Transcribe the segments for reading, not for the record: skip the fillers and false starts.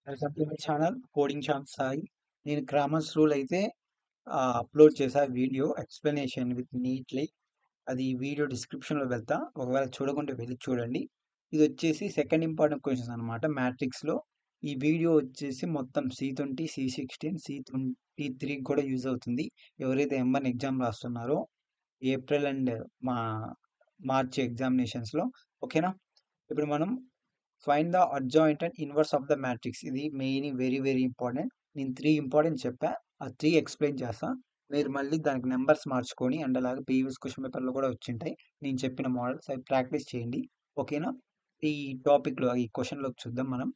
Welcome to my channel coding chance Sai. నేను grammars rule అయితే upload చేశా వీడియో ఎక్స్ప్లెనేషన్ విత్ నీట్లీ. అది video డిస్క్రిప్షన్లో వెళ్తా, ఒకవేళ చూడకుంటే వెళ్ళి చూడండి. ఇది వచ్చేసి సెకండ్ ఇంపార్టెంట్ క్వశ్చన్స్ అనమాట మ్యాట్రిక్స్లో. ఈ వీడియో వచ్చేసి మొత్తం C20, C16, C23 కూడా యూజ్ అవుతుంది. ఎవరైతే M1 ఎగ్జామ్ రాస్తున్నారో ఏప్రిల్ అండ్ మా మార్చ్ ఎగ్జామినేషన్స్లో. ఓకేనా? ఇప్పుడు మనం find the adjoint and inverse of the matrix. ఇది మెయిన్ వెరీ ఇంపార్టెంట్. నేను 3 ఇంపార్టెంట్ చెప్పా, ఆ 3 ఎక్స్ప్లెయిన్ చేస్తా. మీరు మళ్ళీ దానికి నెంబర్స్ మార్చుకొని అండ్ అలాగే ప్రీవియస్ క్వశ్చన్ పేపర్లో కూడా వచ్చింటాయి నేను చెప్పిన మోడల్స్, అవి ప్రాక్టీస్ చేయండి. ఓకేనా? ఈ టాపిక్లో ఈ క్వశ్చన్లో చూద్దాం మనం.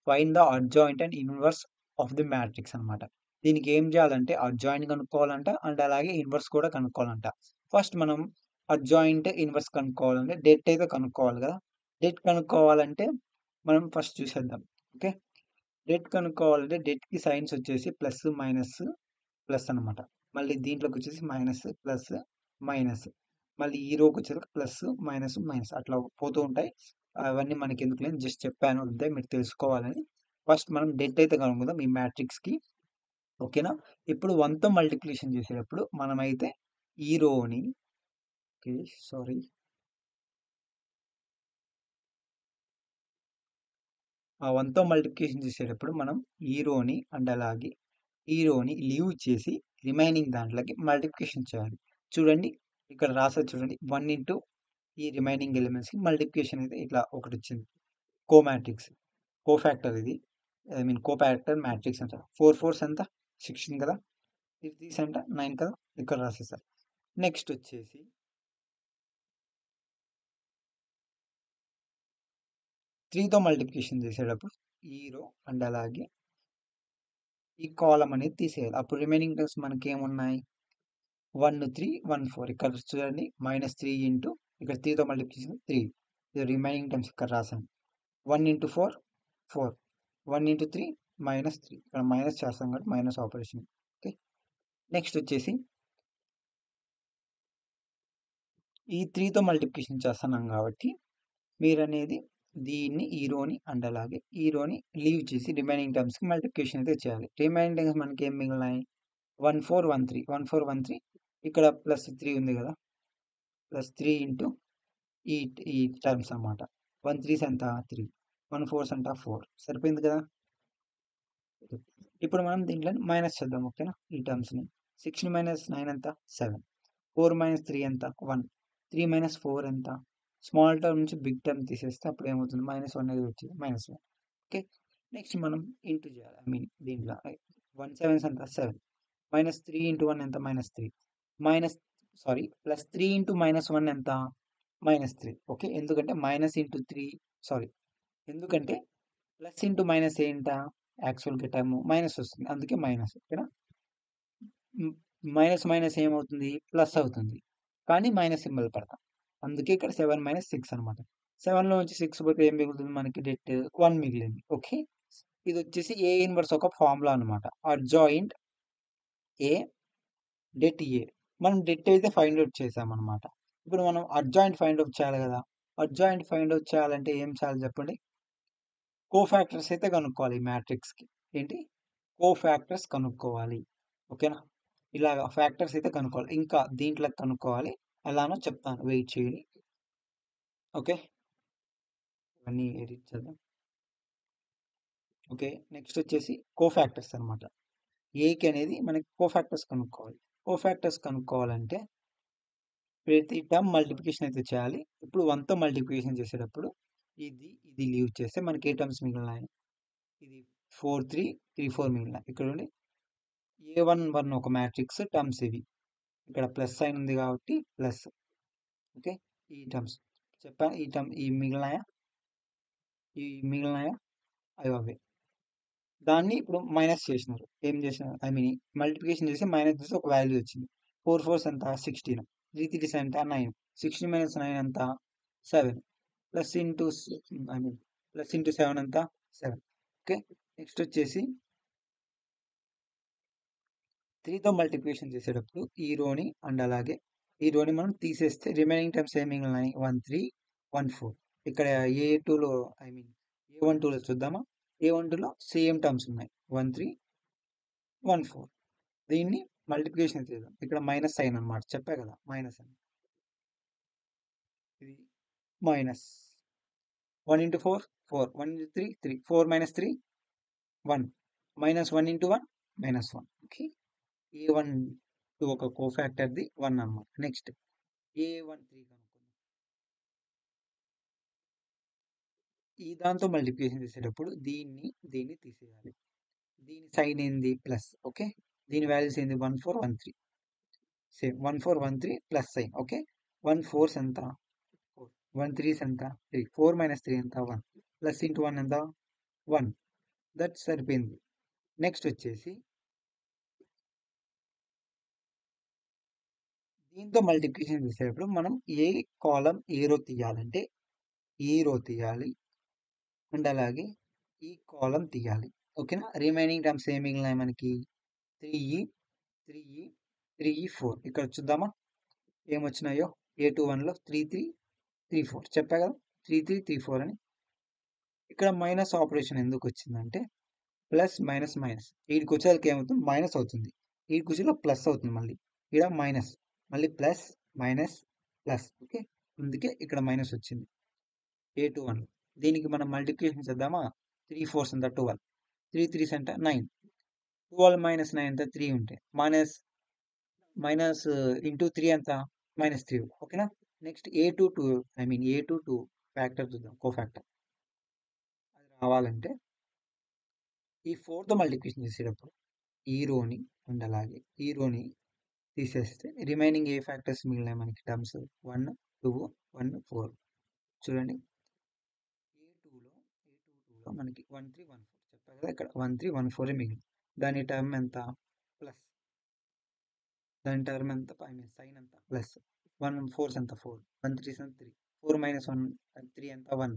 Find the adjoint and inverse of the matrix అనమాట. దీనికి ఏం చేయాలంటే అడ్జాయింట్ కనుక్కోవాలంట అండ్ అలాగే ఇన్వర్స్ కూడా కనుక్కోవాలంట. ఫస్ట్ మనం అడ్జాయింట్ ఇన్వర్స్ కనుక్కోవాలంటే డెట్ అయితే కనుక్కోవాలి కదా. డెట్ కనుక్కోవాలంటే మనం ఫస్ట్ చూసేద్దాం. ఓకే, డెట్ కనుక్కోవాలంటే డెట్కి సైన్స్ వచ్చేసి ప్లస్ మైనస్ ప్లస్ అనమాట. మళ్ళీ దీంట్లోకి వచ్చేసి మైనస్ ప్లస్ మైనస్, మళ్ళీ ఈ రోకి వచ్చేసి ప్లస్ మైనస్ మైనస్ అట్లా పోతూ ఉంటాయి. అవన్నీ మనకి ఎందుకు లేదు, జస్ట్ చెప్పాను అంతే, మీరు తెలుసుకోవాలని. ఫస్ట్ మనం డెట్ అయితే కనుక్కుందాం ఈ మ్యాట్రిక్స్కి. ఓకేనా? ఇప్పుడు 1తో మల్టిప్లికేషన్ చేసేటప్పుడు మనమైతే ఈ రోని, ఓకే సారీ, ఆ 1తో మల్టిప్లికేషన్ చేసేటప్పుడు మనం ఈ రోని అండ్ అలాగే ఈ రోని లీవ్ చేసి రిమైనింగ్ దాంట్లోకి మల్టిప్లికేషన్ చేయాలి. చూడండి ఇక్కడ రాసా చూడండి, 1 ఇంటూ ఈ రిమైనింగ్ ఎలిమెంట్స్కి మల్టిప్లికేషన్ అయితే ఇట్లా ఒకటి వచ్చింది. కో మ్యాట్రిక్స్, కో ఫ్యాక్టర్ ఇది, I mean co factor matrix అంట. 4 4 ఎంత 16 కదా, ఇది తీసంట 9 కదా, ఇక్కడ రాసేసారు. నెక్స్ట్ వచ్చేసి 3తో మల్టిప్లికేషన్ చేసేటప్పుడు ఈ రో అండ్ అలాగే ఈ కాలం అనేది తీసేయాలి. అప్పుడు రిమైనింగ్ టర్మ్స్ మనకి ఏమున్నాయి, 1 3 1 4. ఇక్కడ చూడండి -3 ఇంటూ ఇక్కడ 3తో మల్టిప్లికేషన్ 3, ఇది రిమైనింగ్ టర్మ్స్ ఇక్కడ రాసాను. 1 ఇంటూ 4 4, 1 ఇంటూ 3 -3, ఇక్కడ మైనస్ చేస్తాం కాబట్టి మైనస్ ఆపరేషన్. ఓకే, నెక్స్ట్ వచ్చేసి ఈ 3తో మల్టిప్లికేషన్ చేస్తున్నాం కాబట్టి మీరు అనేది దీన్ని ఈ రోని అండ్ అలాగే ఈ రోని లీవ్ చేసి రిమైనింగ్ టర్మ్స్కి మల్టిప్లికేషన్ అయితే చేయాలి. రిమైనింగ్ టర్మ్స్ మనకి ఏం మిగిలినాయి, 1 4 1 3 1 4 1 3, ఇక్కడ +3 ఉంది కదా, +3 ఇంటూ ఈ ఈ టర్మ్స్ అన్నమాట. 1 3s ఎంత 3, 1 4s ఎంత 4, సరిపోయింది కదా. ఇప్పుడు మనం దీంట్లో మైనస్ చేద్దాం. ఓకేనా, ఈ టర్మ్స్ని. 6 - 9 ఎంత 7, 4 - 3 ఎంత 1, 3 - 4 ఎంత, స్మాల్ టర్మ్ నుంచి బిగ్ టర్మ్ తీసేస్తే అప్పుడు ఏమవుతుంది, -1 అనేది వచ్చింది -1. ఓకే, నెక్స్ట్ మనం ఇంటూ చేయాలి, ఐ మీన్ దీంట్లో 1 7s ఎంత 7, -3 ఇంటూ 1 ఎంత -3, +3 ఇంటూ -1 ఎంత -3. ఓకే, ఎందుకంటే మైనస్ ఇంటూ 3, సారీ, ఎందుకంటే ప్లస్ ఇంటూ మైనస్ ఏంటా, యాక్చువల్గా టర్మ్ మైనస్ వస్తుంది, అందుకే మైనస్. ఓకేనా, మైనస్ మైనస్ ఏమవుతుంది, ప్లస్ అవుతుంది, కానీ మైనస్ సింబల్ పెడతాం, అందుకే ఇక్కడ 7 - 6 అనమాట. 7లో నుంచి 6 పోతే ఏం మిగులుతుంది మనకి, డెట్ 1 మిగిలింది. ఓకే, ఇది వచ్చేసి ఏ ఇన్వర్స్ ఒక ఫార్ములా అనమాట, అడ్జాయింట్ ఏ డెట్ ఏ. మనం డెట్ అయితే ఫైండ్ అవుట్ చేసామన్నమాట. ఇప్పుడు మనం అడ్జాయింట్ ఫైండ్ అవుట్ చేయాలి కదా. అడ్జాయింట్ ఫైండ్ అవుట్ చేయాలంటే ఏం చేయాలి చెప్పండి, కో ఫ్యాక్టర్స్ అయితే కనుక్కోవాలి ఈ మ్యాట్రిక్స్కి. ఏంటి, కో ఫ్యాక్టర్స్ కనుక్కోవాలి. ఓకేనా, ఇలాగ ఫ్యాక్టర్స్ అయితే కనుక్కోవాలి, ఇంకా దీంట్లో కనుక్కోవాలి. ఎలానో చెప్తాను, వెయిట్ చేయండి. ఓకే, ఇవన్నీ ఎడిట్ చేద్దాం. ఓకే, నెక్స్ట్ వచ్చేసి కో ఫ్యాక్టర్స్ అనమాట. ఏకి అనేది మనకి కో ఫ్యాక్టర్స్ కనుక్కోవాలి. కో ఫ్యాక్టర్స్ కనుక్కోవాలంటే ప్రతి టర్మ్ మల్టిప్లికేషన్ అయితే చేయాలి. ఇప్పుడు 1తో మల్టిప్లికేషన్ చేసేటప్పుడు ఇది లీవ్ చేస్తే మనకి ఏ టర్మ్స్ మిగిలినాయి, ఇది 4 3 3 4 మిగిలినాయి. ఇక్కడ ఉండి A1 1 ఒక మ్యాట్రిక్స్ టర్మ్స్ ఇవి, ఇక్కడ ప్లస్ సైన్ ఉంది కాబట్టి ప్లస్. ఓకే, ఈ టర్మ్స్ చెప్పాను, ఈ మిగిలినాయా, అవి అవే. దాన్ని ఇప్పుడు మైనస్ చేసినారు, ఏం చేసినారు, ఐ మీన్ మల్టిప్లికేషన్ చేసి మైనస్ చేసి ఒక వాల్యూ వచ్చింది. 4 4s ఎంత 16, 3 3s ఎంత 9, 16 - 9 ఎంత 7, plus into I mean plus into 7 ఎంత 7. ఓకే, నెక్స్ట్ వచ్చేసి 3తో మల్టిప్లికేషన్ చేసేటప్పుడు ఈ రోని అండ్ అలాగే ఈ రోని మనం తీసేస్తే రిమైనింగ్ టర్మ్స్ ఏమి మిగిలినాయి, 1 3 1 4. ఇక్కడ A2లో ఐ మీన్ A1 2లో చూద్దామా, A12లో సేమ్ టర్మ్స్ ఉన్నాయి 1 3 1 4. దీన్ని మల్టిప్లికేషన్ చేద్దాం. ఇక్కడ మైనస్ సైన్ అనమాట, చెప్పా కదా మైనస్ అని. ఇది minus 1 into 4 4, 1 into 3 3, 4 minus 3 1, minus 1 into 1 minus 1. Okay, A1 ఒక కోఫాక్టర్ది 1 అనమాట. నెక్స్ట్ A13 కనుక్కుందాం. ఈ దాంతో మల్టిప్లికేషన్ చేసేటప్పుడు దీన్ని తీసేయాలి. దీని సైన్ ఏంది ప్లస్. ఓకే, దీని వాల్యూస్ ఏంది 1 4 1 3. Same 1 4 1 3 plus sign. ఓకే, 1 4 ఎంత 4, 1 3 ఎంత 3, 4 minus 3 ఎంత 1, ప్లస్ ఇంటూ 1 ఎంత 1. దట్ సరిపోయింది. నెక్స్ట్ వచ్చేసి దీంతో మల్టిప్లికేషన్ చేసేటప్పుడు మనం ఏ కాలం ఏ రో తీయాలంటే ఈ రో తీయాలి అండ్ అలాగే ఈ కాలం తీయాలి. ఓకేనా, రిమైనింగ్ టర్మ్స్ ఏం మిగిలినాయి మనకి 3e 3e 3e 4. ఇక్కడ చూద్దామా ఏమొచ్చినాయో. A21లో 3 3 3 4 చెప్పా కదా 3 3 3 4 అని. ఇక్కడ మైనస్ ఆపరేషన్ ఎందుకు వచ్చిందంటే ప్లస్ మైనస్ మైనస్, వీడికి వచ్చేసరికి ఏమవుతుంది మైనస్ అవుతుంది, వీడికి వచ్చేలో ప్లస్ అవుతుంది, మళ్ళీ ఇక్కడ మైనస్, మళ్ళీ ప్లస్ మైనస్ ప్లస్. ఓకే, అందుకే ఇక్కడ మైనస్ వచ్చింది A21. దీనికి మనం మల్టిప్లికేషన్ చేద్దామా. 3 4 ఎంత 12, 3 3 ఎంత 9, 12 minus 9 ఎంత 3 ఉంటాయి, మైనస్ ఇంటూ 3 ఎంత మైనస్ 3. ఓకేనా, నెక్స్ట్ A22 ఫ్యాక్టర్ చూద్దాం, కోఫాక్టర్. అది రావాలంటే ఈ 4తో మల్టిప్లికేషన్ చేసేటప్పుడు ఈ రోని అండ్ అలాగే ఈ రోని తీసేస్తే రిమైనింగ్ ఏ ఫ్యాక్టర్స్ మిగిలినాయి మనకి టర్మ్స్ 1 2 1 4. చూడండి A22లో మనకి 1 3 1 4 చెప్పారు కదా, ఇక్కడ 1 3 1 4 మిగిలింది. దాని టర్మ్ ఎంత ప్లస్, దాని టర్మ్ ఎంత సైన్ ఎంత ప్లస్, 1 4 ఎంత 4, 1 3 ఎంత 3, 4 minus 1 3 ఎంత 1,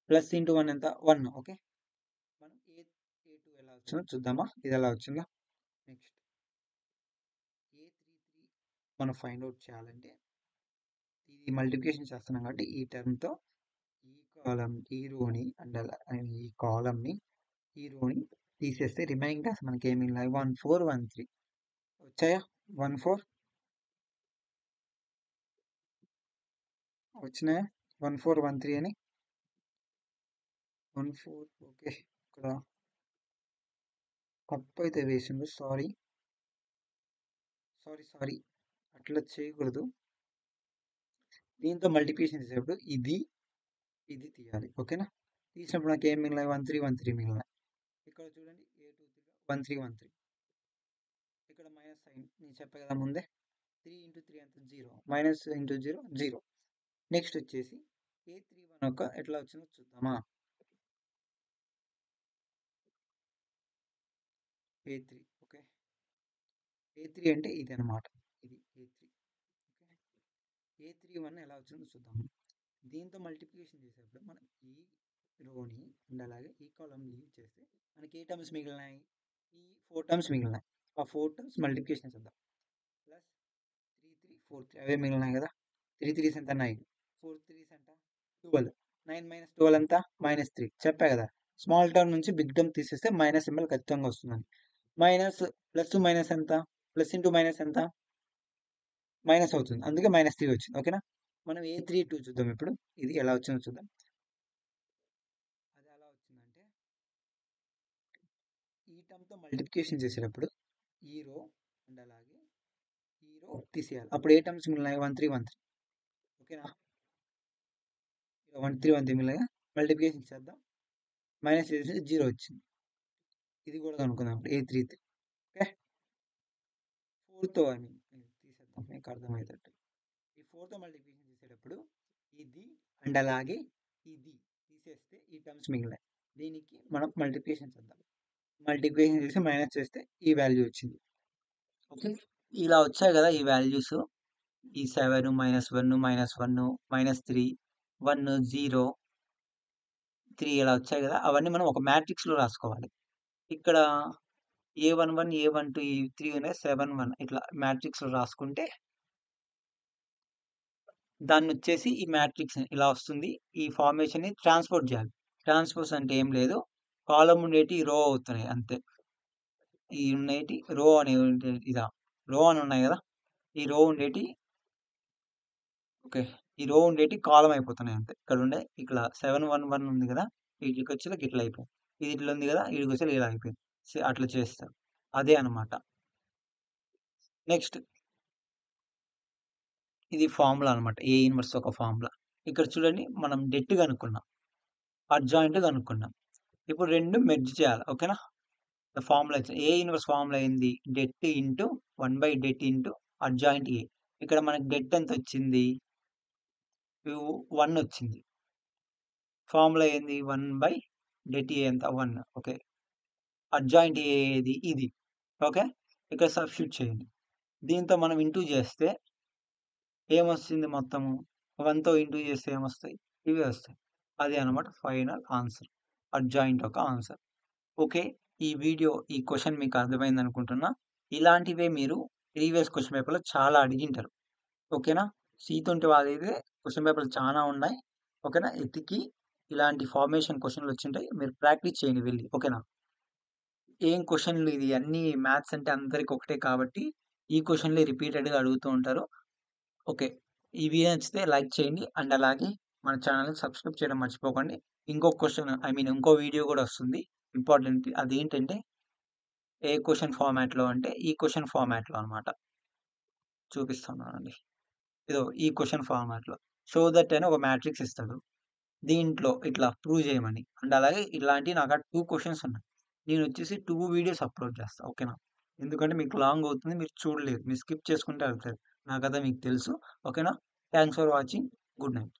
ప్లస్ ఇంటూ 1 ఎంత 1. ఓకే, మనం A2 ఎలా వచ్చిందో చూద్దామా, ఇది ఎలా వచ్చిందో. నెక్స్ట్ A33 మనం ఫైండ్ అవుట్ చేయాలంటే ఇది మల్టిప్లికేషన్ చేస్తున్నాం కాబట్టి ఈ టర్మ్తో ఈ కాలం ఈ రోని అండ్ ఈ కాలంని ఈ రోని తీసేస్తే రిమైనింగ్ టర్మ్స్ మనకి ఏమి 1 4 1 3 వచ్చాయా. 1 4 వచ్చినాయా, 1 4 1 3 అని 1 4. ఓకే, ఇక్కడ తప్పు అయితే వేసిండు, సారీ అట్లా చేయకూడదు. దీంతో మల్టిప్లికేషన్ చేసేటప్పుడు ఇది తీయాలి. ఓకేనా, తీసినప్పుడు నాకు ఏం మిగిలినాయి 1 3 1 3 మిగిలినాయి. ఇక్కడ చూడండి A23 1 3 1 3. ఇక్కడ మైనస్ సైన్ నేను చెప్పా కదా ముందే, 3 into 3 అంటే 0, మైనస్ ఇంటూ 0 0. నెక్స్ట్ వచ్చేసి A31 ఒక ఎట్లా వచ్చిందో చూద్దామా. A3 ఓకే, A3 అంటే ఇది అనమాట, ఇది A3. ఓకే, A31 ఎలా వచ్చిందో చూద్దాం. దీంతో మల్టిప్లికేషన్ చేసేటప్పుడు మనం ఈ రోని అండ్ అలాగే ఈ కాలం లీవ్ చేస్తే మనకి ఏ టర్మ్స్ మిగిలినాయి, ఈ 4 టర్మ్స్ మిగిలినాయి. ఆ 4 టర్మ్స్ మల్టిప్లికేషన్ చేద్దాం. ప్లస్ 3 3 4 3 అవే మిగిలినాయి కదా. 3 3 ఎంత 9, 4 3 ఎంత 12, 9 minus 12 ఎంత -3. చెప్పా కదా, స్మాల్ టర్మ్ నుంచి బిగ్ టర్మ్ తీసేస్తే మైనస్ సింబల్ ఖచ్చితంగా వస్తుందని. మైనస్ ప్లస్ మైనస్ ఎంత, ప్లస్ ఇంటూ మైనస్ ఎంత మైనస్ అవుతుంది, అందుకే -3 వచ్చింది. ఓకేనా, మనం A32 చూద్దాం ఇప్పుడు, ఇది ఎలా వచ్చిందో చూద్దాం. అది ఎలా వచ్చిందంటే ఈ టర్మ్తో మల్టిప్లికేషన్ చేసేటప్పుడు ఈ రో అండ్ అలాగే ఈ రో తీసేయాలి. అప్పుడు ఏ టర్మ్స్ మిగిలినాయి 1 3 1 3. ఓకేనా, 1 3 1 3 మిగిలిన మల్టిప్లికేషన్ చేద్దాం, మైనస్ చేసి 0 వచ్చింది. ఇది కూడా కనుక్కుందాం A33. ఓకే, 4తో తీసేద్దాం మీకు అర్థమయ్యేటట్టు. ఈ 4తో మల్టిప్లికేషన్ చేసేటప్పుడు ఇది అండ్ అలాగే ఇది తీసేస్తే ఈ టర్మ్స్ మిగిలినాయి. దీనికి మనం మల్టిప్లికేషన్ చేద్దాం. మల్టిప్లికేషన్ చేసి మైనస్ చేస్తే ఈ వాల్యూ వచ్చింది. ఓకే, ఇలా వచ్చాయి కదా ఈ వాల్యూస్, ఈ 7 -1 -1 -3 1 0 3 ఇలా వచ్చాయి కదా, అవన్నీ మనం ఒక మ్యాట్రిక్స్లో రాసుకోవాలి. ఇక్కడ A11 A12 ఈ 3 ఉన్నాయి, 7 1 ఇట్లా మ్యాట్రిక్స్లో రాసుకుంటే దాన్ని వచ్చేసి ఈ మ్యాట్రిక్స్ ఇలా వస్తుంది. ఈ ఫార్మేషన్ ని ట్రాన్స్పోజ్ చేయాలి. ట్రాన్స్పోజ్ అంటే ఏం లేదు, కాలమ్ ఉండేటివి రో అవుతున్నాయి అంతే. ఈ ఉండేటి రో అనేవి రో అని ఉన్నాయి గదా! ఈ రో ఉండేటియి ఓకే. ఈ రో ఉండేటియి కాలమ్ అయిపోతున్నాయి అంతే. ఇక్కడ 711 ఉంది గదా! ఈటికొచ్చేలకి ఇట్లా అయిపోయింది. ఇది ఇట్లా ఉంది గదా! ఈడికొచ్చేలకి ఇలా అయిపోయింది. అట్లా చేస్తారు. అదే అన్నమాట. నెక్స్ట్ ఇది ఫార్ములా అన్నమాట. ఏ ఇన్వర్స్ ఒక ఫార్ములా. ఇక్కడ చూడండి మనం డెట్ కనుక్కున్నాం. అడ్జాయింట్ కనుక్కున్నాం. ఇప్పుడు 2 మెర్జ్ చేయాలి. ఓకేనా? ఫార్ములా ఏ ఇన్వర్స్ ఫార్ములా ఏంది? Debt into 1/det into adjoint ఏ. ఇక్కడ మనకి డెట్ ఎంతొచ్చింది? 1 వచ్చింది. ఫార్ములా ఏంది? 1/det ఎంత? 1. ఓకే. అడ్జాయింట్ ఏ ఏది? ఇది. ఓకే. ఇక్కడ సబ్స్టిట్యూట్ చేయండి. దీంతో మనం ఇంటూ చేస్తే ఏమొస్తుంది మొత్తము? 1తో ఇంటూ చేస్తే ఏమొస్తాయి? ఇవే వస్తాయి. అదే అన్నమాట ఫైనల్ ఆన్సర్. అడ్జాయింట్ యొక్క ఆన్సర్. ఓకే. ఈ క్వెషన్ మీకు అర్థమైందనుకుంటున్నా. ఇలాంటివే మీరు ప్రీవియస్ క్వెషన్ పేపర్‌లో చాలా అడిగింటారు. ఓకేనా? C20 వాళ్ళైతే క్వెషన్ పేపర్‌లు చానా ఉన్నాయి. ఓకేనా? ఎతికి ఇలాంటి ఫార్మేషన్ క్వెషన్‌లొచ్చుంటాయి. మీరు ప్రాక్టీస్ చేయండి వెళ్లి. ఓకేనా? ఏం క్వెషన్‌లు ఇది అన్నీ మ్యాథ్స్ అంటే అందరికి ఒకటే కాబట్టి ఈ క్వెషన్‌లే రిపీటెడ్‌గా అడుగుతూ ఉంటారు. ఓకే. ఈ వీడియో నచ్చితే లైక్ చేయండి. అండ్ అలాగే మన ఛానెల్‌ని సబ్స్క్రైబ్ చేయడం మర్చిపోకండి. ఇంకో వీడియో గూడా వస్తుంది. ఇంపార్టెంట్ అదేంటంటే ఏ క్వెషన్ ఫార్మాట్‌లో అంటే ఈ క్వెషన్ ఫార్మాట్‌లో అన్నమాట. చూపిస్తున్నానండి. ఈ క్వెషన్ ఫార్మాట్‌లో. షో దట్ అని ఒక మ్యాట్రిక్స్ ఇస్తాడు. దీంట్లో ఇట్లా ప్రూవ్ చేయమని. అండ్ అలాగే ఇలాంటివి నాకాడ 2 క్వెషన్స్ ఉన్నాయి. నేనొచ్చేసి 2 వీడియోస్ అప్‌లోడ్ చేస్తా. ఓకేనా? ఎందుకంటే మీకు లాంగ్ అవుతుంది. మీరు చూడలేరు. మీరు స్కిప్ చేసుకుంటే ఎళ్తారు. నా కథ మీకు తెలుసు. ఓకేనా? Thanks for watching. Good night.